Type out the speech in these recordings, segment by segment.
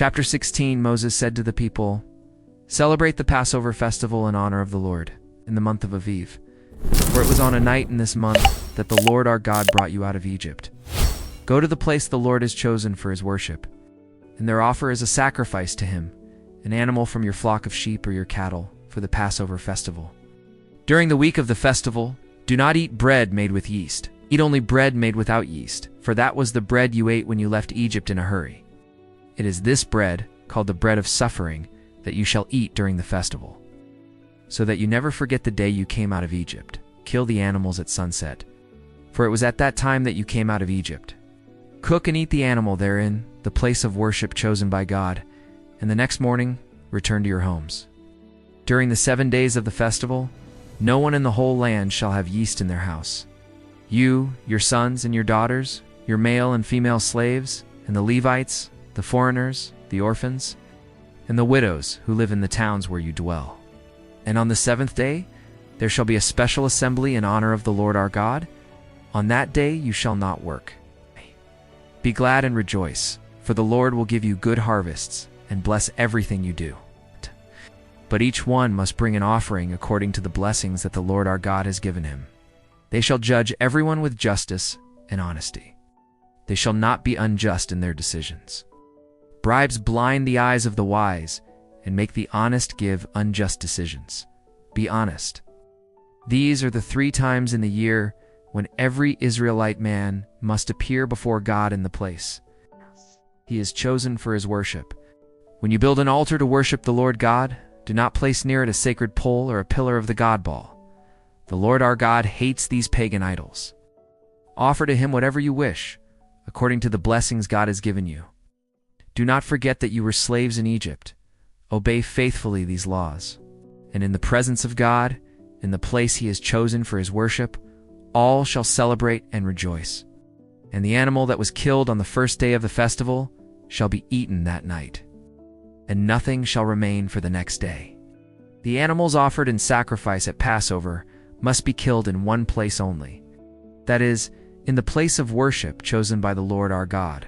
Chapter 16. Moses said to the people, "Celebrate the Passover festival in honor of the Lord, in the month of Aviv. For it was on a night in this month that the Lord our God brought you out of Egypt. Go to the place the Lord has chosen for his worship, and there offer as a sacrifice to him an animal from your flock of sheep or your cattle for the Passover festival. During the week of the festival, do not eat bread made with yeast. Eat only bread made without yeast, for that was the bread you ate when you left Egypt in a hurry. It is this bread, called the bread of suffering, that you shall eat during the festival, so that you never forget the day you came out of Egypt. Kill the animals at sunset, for it was at that time that you came out of Egypt. Cook and eat the animal therein, the place of worship chosen by God, and the next morning return to your homes. During the 7 days of the festival, no one in the whole land shall have yeast in their house. You, your sons and your daughters, your male and female slaves, and the Levites, the foreigners, the orphans, and the widows who live in the towns where you dwell. And on the 7th day there shall be a special assembly in honor of the Lord our God. On that day you shall not work. Be glad and rejoice, for the Lord will give you good harvests and bless everything you do. But each one must bring an offering according to the blessings that the Lord our God has given him. They shall judge everyone with justice and honesty. They shall not be unjust in their decisions. Bribes blind the eyes of the wise and make the honest give unjust decisions. Be honest. These are the 3 times in the year when every Israelite man must appear before God in the place he is chosen for his worship. When you build an altar to worship the Lord God, do not place near it a sacred pole or a pillar of the god ball. The Lord our God hates these pagan idols. Offer to him whatever you wish, according to the blessings God has given you. Do not forget that you were slaves in Egypt. Obey faithfully these laws. And in the presence of God, in the place he has chosen for his worship, all shall celebrate and rejoice. And the animal that was killed on the first day of the festival shall be eaten that night, and nothing shall remain for the next day. The animals offered in sacrifice at Passover must be killed in one place only, that is, in the place of worship chosen by the Lord our God.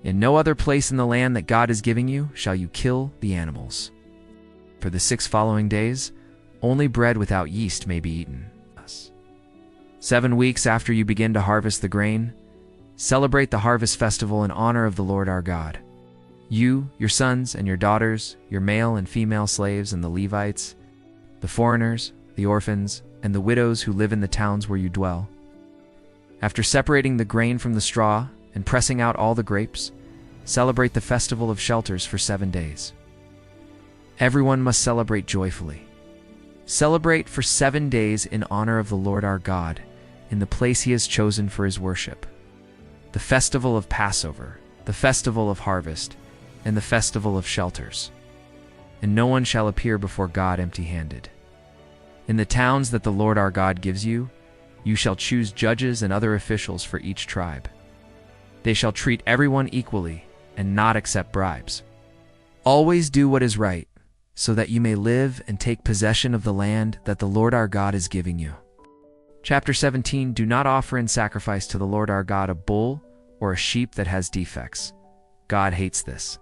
In no other place in the land that God is giving you shall you kill the animals. For the 6 following days, only bread without yeast may be eaten. 7 weeks after you begin to harvest the grain, celebrate the harvest festival in honor of the Lord our God. You, your sons and your daughters, your male and female slaves and the Levites, the foreigners, the orphans, and the widows who live in the towns where you dwell. After separating the grain from the straw and pressing out all the grapes, celebrate the festival of shelters for 7 days. Everyone must celebrate joyfully. Celebrate for 7 days in honor of the Lord our God, in the place he has chosen for his worship. The festival of Passover, the festival of harvest, and the festival of shelters. And no one shall appear before God empty-handed. In the towns that the Lord our God gives you, you shall choose judges and other officials for each tribe. They shall treat everyone equally and not accept bribes. Always do what is right, so that you may live and take possession of the land that the Lord our God is giving you. Chapter 17. Do not offer in sacrifice to the Lord our God a bull or a sheep that has defects. God hates this.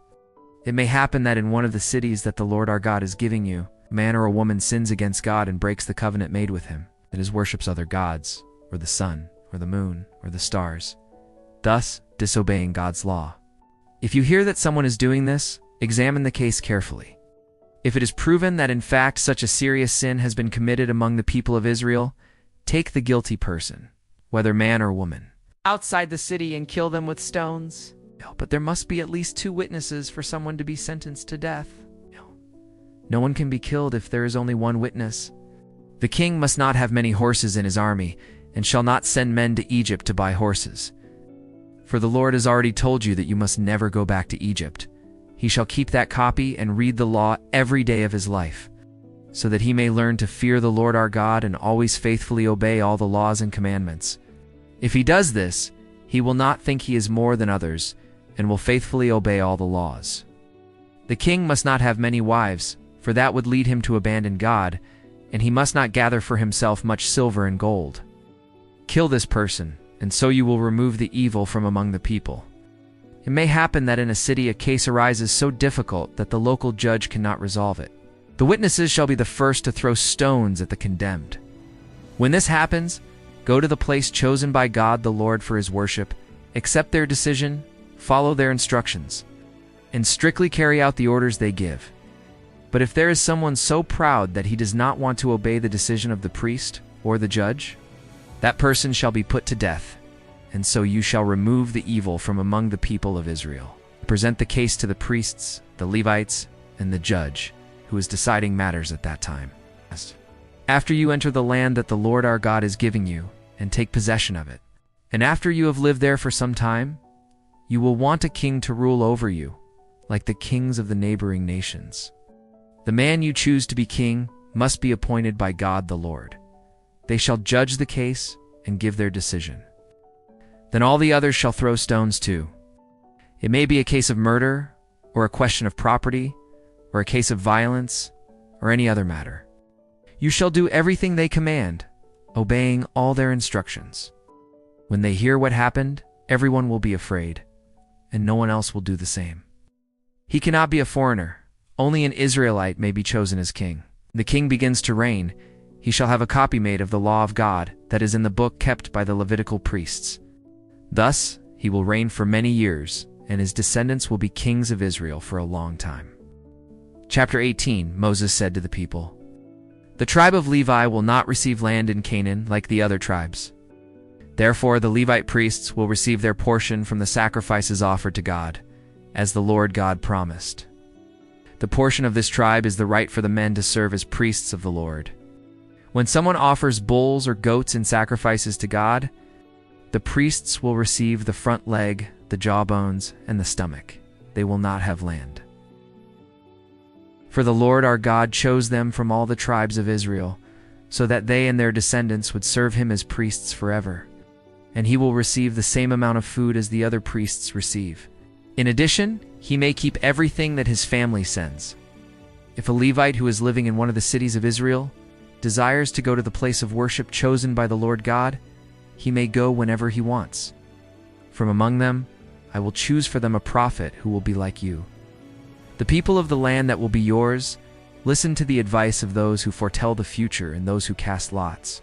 It may happen that in one of the cities that the Lord our God is giving you, a man or a woman sins against God and breaks the covenant made with him, that is, worships other gods, or the sun, or the moon, or the stars, thus disobeying God's law. If you hear that someone is doing this, examine the case carefully. If it is proven that in fact such a serious sin has been committed among the people of Israel, take the guilty person, whether man or woman, outside the city and kill them with stones. But there must be at least 2 witnesses for someone to be sentenced to death. No one can be killed if there is only 1 witness. The king must not have many horses in his army, and shall not send men to Egypt to buy horses. For the Lord has already told you that you must never go back to Egypt. He shall keep that copy and read the law every day of his life, so that he may learn to fear the Lord our God and always faithfully obey all the laws and commandments. If he does this, he will not think he is more than others, and will faithfully obey all the laws. The king must not have many wives, for that would lead him to abandon God, and he must not gather for himself much silver and gold. Kill this person, and so you will remove the evil from among the people. It may happen that in a city a case arises so difficult that the local judge cannot resolve it. The witnesses shall be the first to throw stones at the condemned. When this happens, go to the place chosen by God the Lord for his worship, accept their decision, follow their instructions, and strictly carry out the orders they give. But if there is someone so proud that he does not want to obey the decision of the priest or the judge, that person shall be put to death, and so you shall remove the evil from among the people of Israel. Present the case to the priests, the Levites, and the judge, who is deciding matters at that time. After you enter the land that the Lord our God is giving you, and take possession of it, and after you have lived there for some time, you will want a king to rule over you, like the kings of the neighboring nations. The man you choose to be king must be appointed by God the Lord. They shall judge the case and give their decision. Then all the others shall throw stones too. It may be a case of murder, or a question of property, or a case of violence, or any other matter. You shall do everything they command, obeying all their instructions. When they hear what happened, everyone will be afraid, and no one else will do the same. He cannot be a foreigner. Only an Israelite may be chosen as king. The king begins to reign. He shall have a copy made of the law of God that is in the book kept by the Levitical priests. Thus, he will reign for many years, and his descendants will be kings of Israel for a long time. Chapter 18, Moses said to the people, "The tribe of Levi will not receive land in Canaan like the other tribes. Therefore the Levite priests will receive their portion from the sacrifices offered to God, as the Lord God promised. The portion of this tribe is the right for the men to serve as priests of the Lord. When someone offers bulls or goats in sacrifices to God, the priests will receive the front leg, the jawbones, and the stomach. They will not have land. For the Lord our God chose them from all the tribes of Israel, so that they and their descendants would serve him as priests forever. And he will receive the same amount of food as the other priests receive. In addition, he may keep everything that his family sends. If a Levite who is living in one of the cities of Israel desires to go to the place of worship chosen by the Lord God, he may go whenever he wants. From among them, I will choose for them a prophet who will be like you. The people of the land that will be yours, listen to the advice of those who foretell the future and those who cast lots.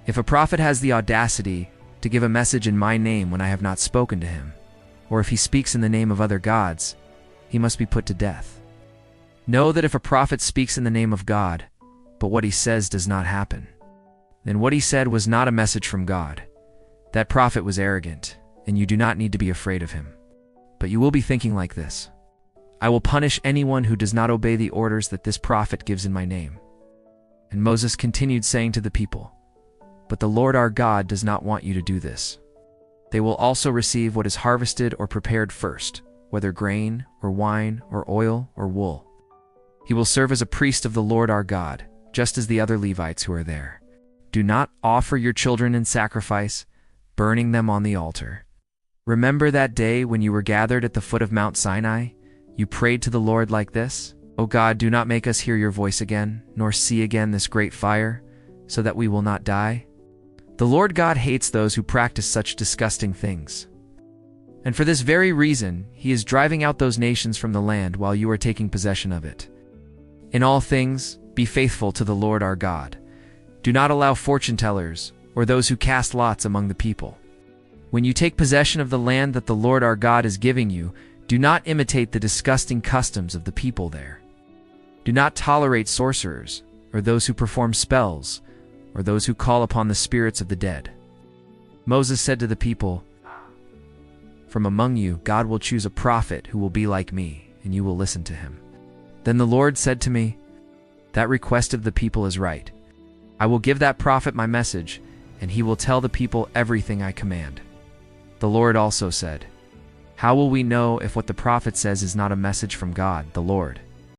If a prophet has the audacity to give a message in my name when I have not spoken to him, or if he speaks in the name of other gods, he must be put to death. Know that if a prophet speaks in the name of God, but what he says does not happen, then what he said was not a message from God. That prophet was arrogant, and you do not need to be afraid of him. But you will be thinking like this: I will punish anyone who does not obey the orders that this prophet gives in my name. And Moses continued saying to the people, But the Lord our God does not want you to do this. They will also receive what is harvested or prepared first, whether grain, or wine, or oil, or wool. He will serve as a priest of the Lord our God, just as the other Levites who are there. Do not offer your children in sacrifice, burning them on the altar. Remember that day when you were gathered at the foot of Mount Sinai? You prayed to the Lord like this: O God, do not make us hear your voice again, nor see again this great fire, so that we will not die. The Lord God hates those who practice such disgusting things. And for this very reason, he is driving out those nations from the land while you are taking possession of it. In all things, be faithful to the Lord our God. Do not allow fortune tellers or those who cast lots among the people. When you take possession of the land that the Lord our God is giving you, do not imitate the disgusting customs of the people there. Do not tolerate sorcerers, or those who perform spells, or those who call upon the spirits of the dead. Moses said to the people, From among you God will choose a prophet who will be like me, and you will listen to him. Then the Lord said to me, That request of the people is right. I will give that prophet my message, and he will tell the people everything I command. The Lord also said, How will we know if what the prophet says is not a message from God, the Lord?